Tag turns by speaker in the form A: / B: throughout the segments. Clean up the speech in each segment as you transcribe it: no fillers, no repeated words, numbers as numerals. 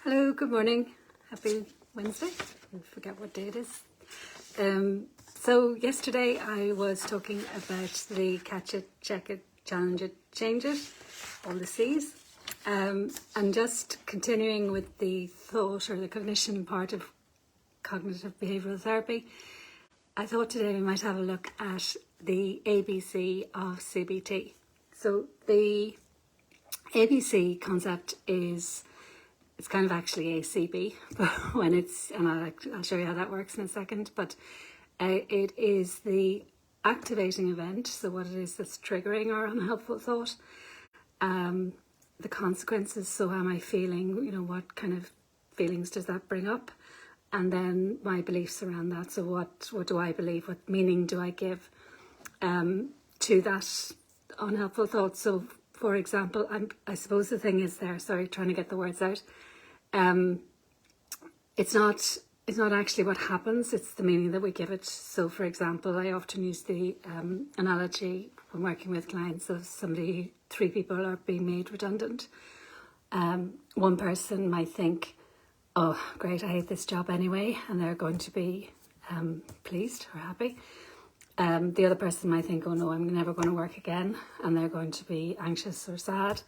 A: Hello, good morning. Happy Wednesday. I forget what day it is. So yesterday I was talking about the catch it, check it, challenge it, change it, all the C's. And just continuing with the thought or the cognition part of cognitive behavioural therapy, I thought today we might have a look at the ABC of CBT. So the ABC concept is, it's kind of actually ACB, but when it's, and I'll show you how that works in a second, but it is the activating event, so what it is that's triggering our unhelpful thought, the consequences, so how am I feeling, what kind of feelings does that bring up, and then my beliefs around that, so what do I believe, what meaning do I give to that unhelpful thought. So for example, I suppose the thing is there, sorry, trying to get the words out, it's not actually what happens, it's the meaning that we give it. So for example, I often use the analogy when working with clients of three people are being made redundant. One person might think, oh great, I hate this job anyway, and they're going to be pleased or happy. The other person might think, oh no, I'm never going to work again, and they're going to be anxious or sad.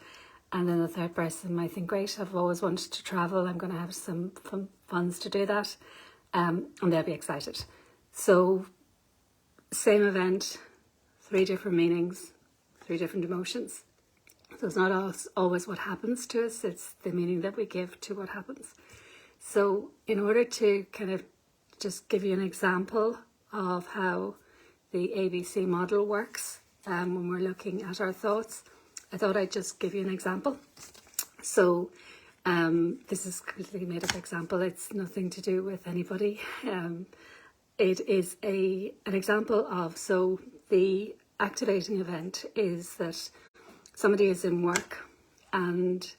A: And then the third person might think, great, I've always wanted to travel, I'm going to have some funds to do that, and they'll be excited. So same event, three different meanings, three different emotions. So it's not always what happens to us, it's the meaning that we give to what happens. So in order to kind of just give you an example of how the ABC model works when we're looking at our thoughts, I thought I'd just give you an example. So this is completely made up example, it's nothing to do with anybody. It is an example of, so the activating event is that somebody is in work and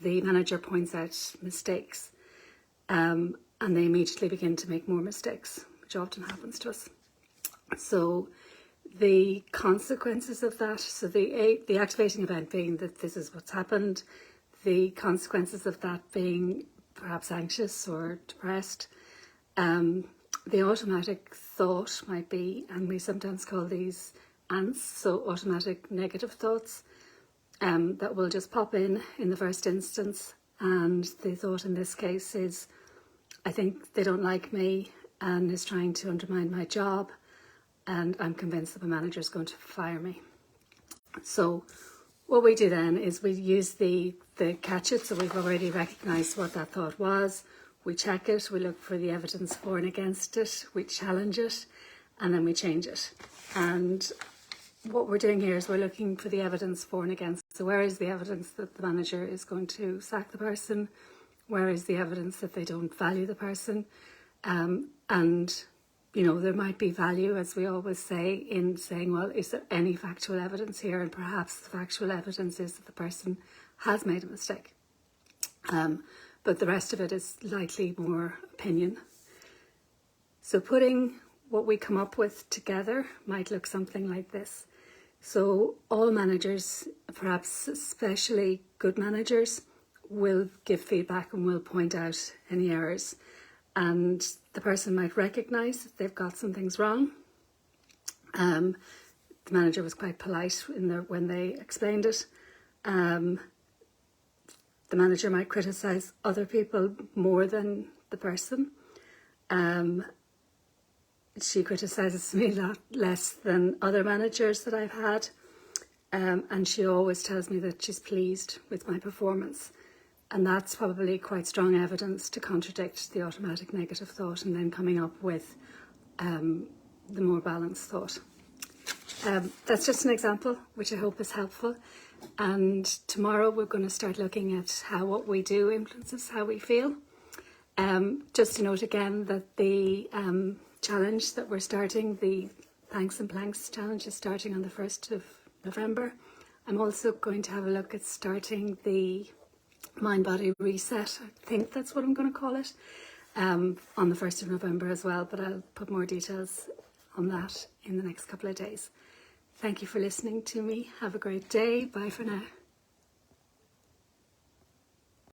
A: the manager points out mistakes, and they immediately begin to make more mistakes, which often happens to us. So the consequences of that, so the activating event being that this is what's happened, the consequences of that being perhaps anxious or depressed, the automatic thought might be, and we sometimes call these ants, so automatic negative thoughts, that will just pop in the first instance, and the thought in this case is, I think they don't like me and is trying to undermine my job, and I'm convinced that the manager is going to fire me. So what we do then is we use the catch it, so we've already recognised what that thought was, we check it, we look for the evidence for and against it, we challenge it, and then we change it. And what we're doing here is we're looking for the evidence for and against. So where is the evidence that the manager is going to sack the person? Where is the evidence that they don't value the person? And there might be value, as we always say, in saying, well, is there any factual evidence here? And perhaps the factual evidence is that the person has made a mistake. But the rest of it is likely more opinion. So putting what we come up with together might look something like this. So all managers, perhaps especially good managers, will give feedback and will point out any errors. And the person might recognise that they've got some things wrong. The manager was quite polite when they explained it. The manager might criticise other people more than the person. She criticises me a lot less than other managers that I've had. And she always tells me that she's pleased with my performance. And that's probably quite strong evidence to contradict the automatic negative thought and then coming up with the more balanced thought. That's just an example, which I hope is helpful. And tomorrow we're going to start looking at how what we do influences how we feel. Just to note again that the challenge that we're starting, the Thanks and Planks challenge, is starting on the 1st of November. I'm also going to have a look at starting the Mind-Body Reset, I think that's what I'm going to call it, on the 1st of November as well, but I'll put more details on that in the next couple of days. Thank you for listening to me. Have a great day. Bye for now.